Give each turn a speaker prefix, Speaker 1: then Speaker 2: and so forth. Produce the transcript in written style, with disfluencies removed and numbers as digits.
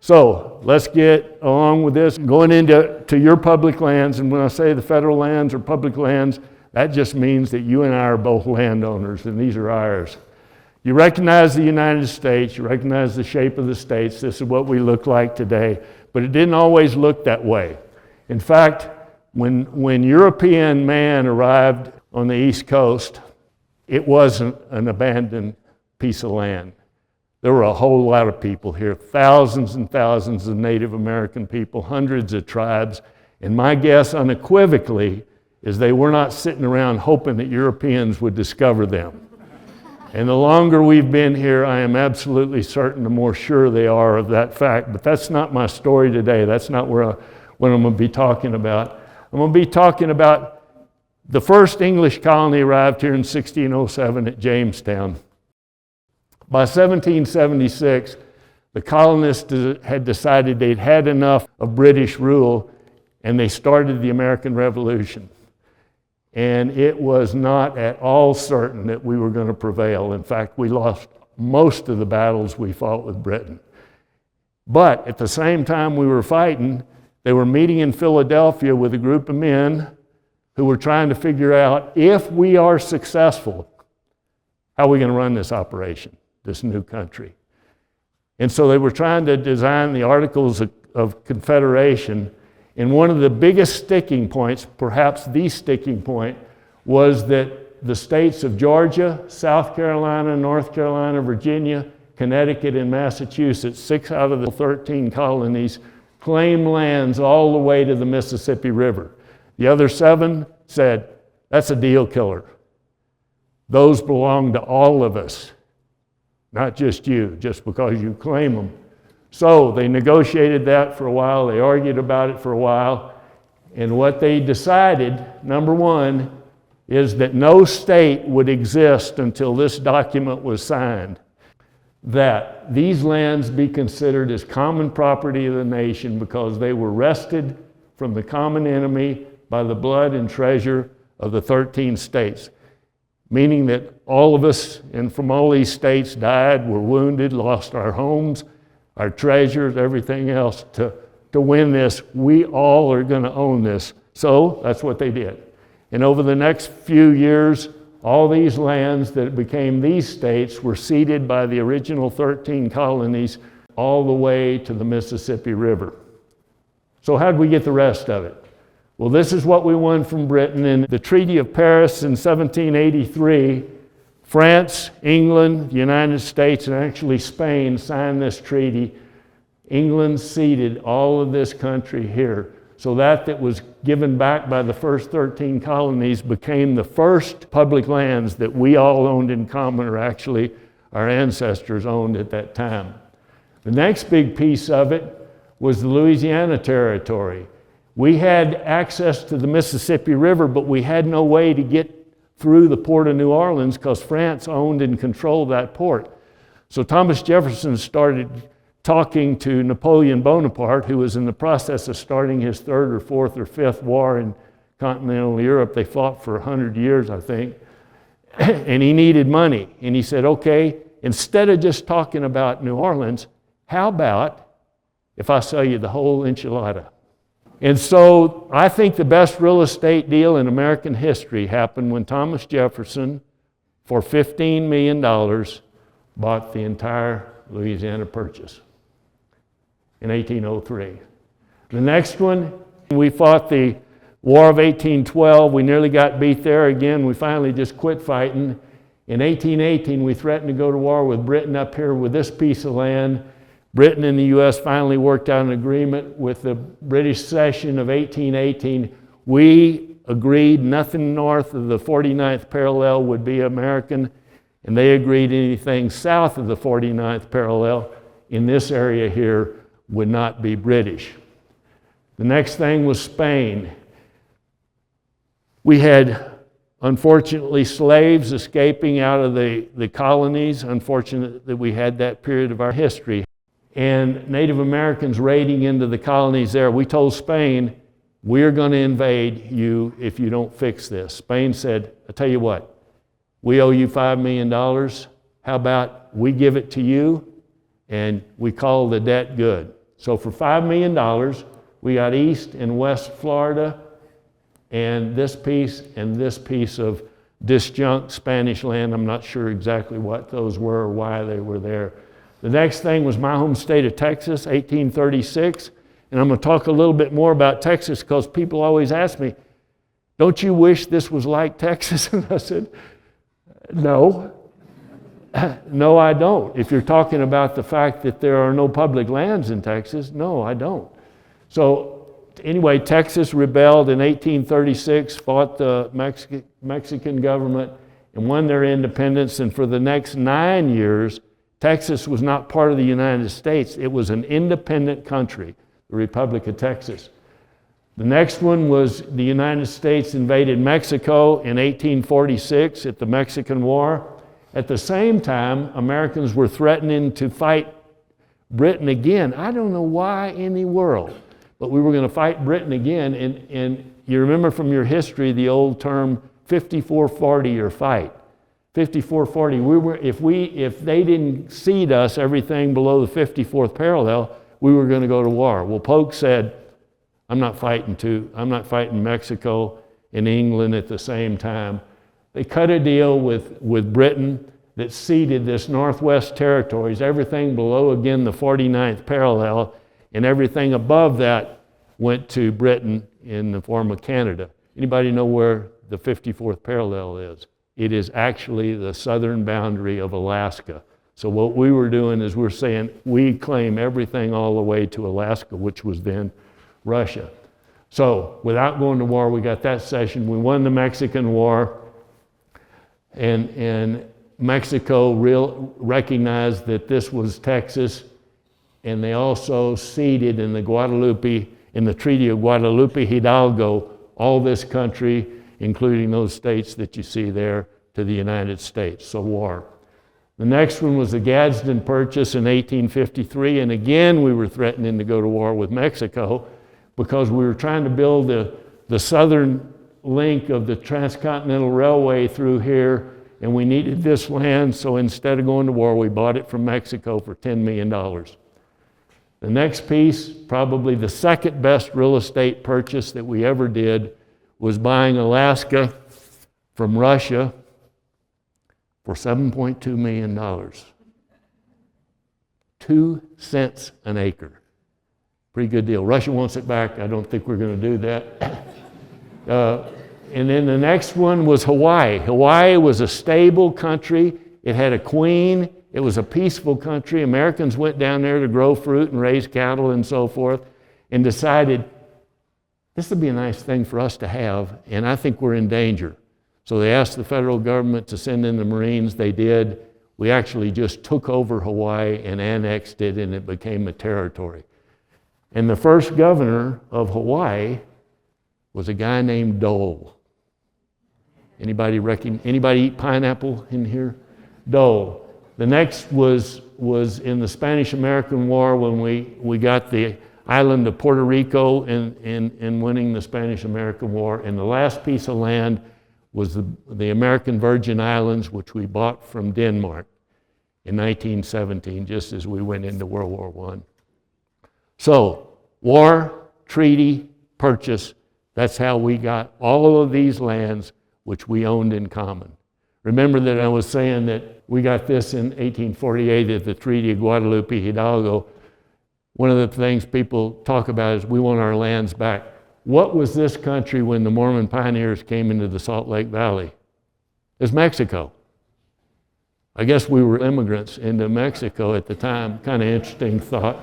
Speaker 1: So let's get along with this. Going into your public lands, and when I say the federal lands or public lands, that just means that you and I are both landowners, and these are ours. You recognize the United States, you recognize the shape of the states. This is what we look like today, but it didn't always look that way. In fact, when European man arrived on the East Coast, it wasn't an abandoned piece of land. There were a whole lot of people here, thousands and thousands of Native American people, hundreds of tribes, and my guess unequivocally is they were not sitting around hoping that Europeans would discover them. And the longer we've been here, I am absolutely certain the more sure they are of that fact. But that's not my story today. That's not what I'm going to be talking about. I'm going to be talking about the first English colony arrived here in 1607 at Jamestown. By 1776, the colonists had decided they'd had enough of British rule, and they started the American Revolution. And it was not at all certain that we were going to prevail. In fact, we lost most of the battles we fought with Britain. But at the same time we were fighting, they were meeting in Philadelphia with a group of men who were trying to figure out, if we are successful, how are we going to run this operation, this new country? And so they were trying to design the Articles of Confederation. And one of the biggest sticking points, perhaps the sticking point, was that the states of Georgia, South Carolina, North Carolina, Virginia, Connecticut, and Massachusetts, 6 out of the 13 colonies, claimed lands all the way to the Mississippi River. The other 7 said, that's a deal killer. Those belong to all of us, not just you, just because you claim them. So they negotiated that for a while, they argued about it for a while, and what they decided, number one, is that no state would exist until this document was signed, that these lands be considered as common property of the nation because they were wrested from the common enemy by the blood and treasure of the 13 states, meaning that all of us and from all these states died, were wounded, lost our homes, our treasures, everything else to win this. We all are going to own this. So that's what they did. And over the next few years, all these lands that became these states were ceded by the original 13 colonies all the way to the Mississippi River. So how did we get the rest of it? Well, this is what we won from Britain. In the Treaty of Paris in 1783, France, England, the United States, and actually Spain signed this treaty. England ceded all of this country here. So that was given back by the first 13 colonies became the first public lands that we all owned in common, or actually our ancestors owned at that time. The next big piece of it was the Louisiana Territory. We had access to the Mississippi River, but we had no way to get through the port of New Orleans because France owned and controlled that port. So Thomas Jefferson started talking to Napoleon Bonaparte, who was in the process of starting his 3rd or 4th or 5th war in continental Europe. They fought for 100 years, I think. And he needed money. And he said, okay, instead of just talking about New Orleans, how about if I sell you the whole enchilada? And so I think the best real estate deal in American history happened when Thomas Jefferson, for $15 million, bought the entire Louisiana Purchase in 1803. The next one, we fought the War of 1812. We nearly got beat there again. We finally just quit fighting. In 1818, we threatened to go to war with Britain up here with this piece of land. Britain and the U.S. finally worked out an agreement with the British cession of 1818. We agreed nothing north of the 49th parallel would be American, and they agreed anything south of the 49th parallel in this area here would not be British. The next thing was Spain. We had, unfortunately, slaves escaping out of the colonies. Unfortunate that we had that period of our history. And Native Americans raiding into the colonies there. We told Spain, we're going to invade you if you don't fix this. Spain said, I'll tell you what, we owe you $5 million. How about we give it to you and we call the debt good? So for $5 million, we got East and West Florida, and this piece of disjunct Spanish land. I'm not sure exactly what those were or why they were there. The next thing was my home state of Texas, 1836. And I'm going to talk a little bit more about Texas because people always ask me, don't you wish this was like Texas? And I said, no. No, I don't. If you're talking about the fact that there are no public lands in Texas, no, I don't. So anyway, Texas rebelled in 1836, fought the Mexican government, and won their independence. And for the next 9 years, Texas was not part of the United States. It was an independent country, the Republic of Texas. The next one was the United States invaded Mexico in 1846 at the Mexican War. At the same time, Americans were threatening to fight Britain again. I don't know why in the world, but we were going to fight Britain again. And you remember from your history the old term 54-40 or fight. 54-40. If they didn't cede us everything below the 54th parallel, we were going to go to war. Well, Polk said, I'm not fighting Mexico and England at the same time. They cut a deal with Britain that ceded this Northwest Territories, everything below, again, the 49th parallel, and everything above that went to Britain in the form of Canada. Anybody know where the 54th parallel is? It is actually the southern boundary of Alaska. So what we were doing is we're saying we claim everything all the way to Alaska, which was then Russia. So without going to war, we got that cession. We won the Mexican War. And Mexico recognized that this was Texas, and they also ceded in the Treaty of Guadalupe Hidalgo, all this country, including those states that you see there, to the United States. So war. The next one was the Gadsden Purchase in 1853, and again we were threatening to go to war with Mexico because we were trying to build the southern link of the transcontinental railway through here, and we needed this land, so instead of going to war, we bought it from Mexico for $10 million. The next piece, probably the second best real estate purchase that we ever did, was buying Alaska from Russia for $7.2 million. 2 cents an acre. Pretty good deal. Russia wants it back. I don't think we're going to do that. And then the next one was Hawaii. Hawaii was a stable country. It had a queen. It was a peaceful country. Americans went down there to grow fruit and raise cattle and so forth, and decided this would be a nice thing for us to have, and I think we're in danger. So they asked the federal government to send in the Marines. They did. We actually just took over Hawaii and annexed it, and it became a territory. And the first governor of Hawaii was a guy named Dole. Anybody eat pineapple in here? Dole. The next was in the Spanish-American War when we got the island of Puerto Rico in winning the Spanish-American War. And the last piece of land was the American Virgin Islands, which we bought from Denmark in 1917, just as we went into World War I. So, war, treaty, purchase, that's how we got all of these lands which we owned in common. Remember that I was saying that we got this in 1848 at the Treaty of Guadalupe Hidalgo. One of the things people talk about is we want our lands back. What was this country when the Mormon pioneers came into the Salt Lake Valley? It was Mexico. I guess we were immigrants into Mexico at the time. Kind of interesting thought.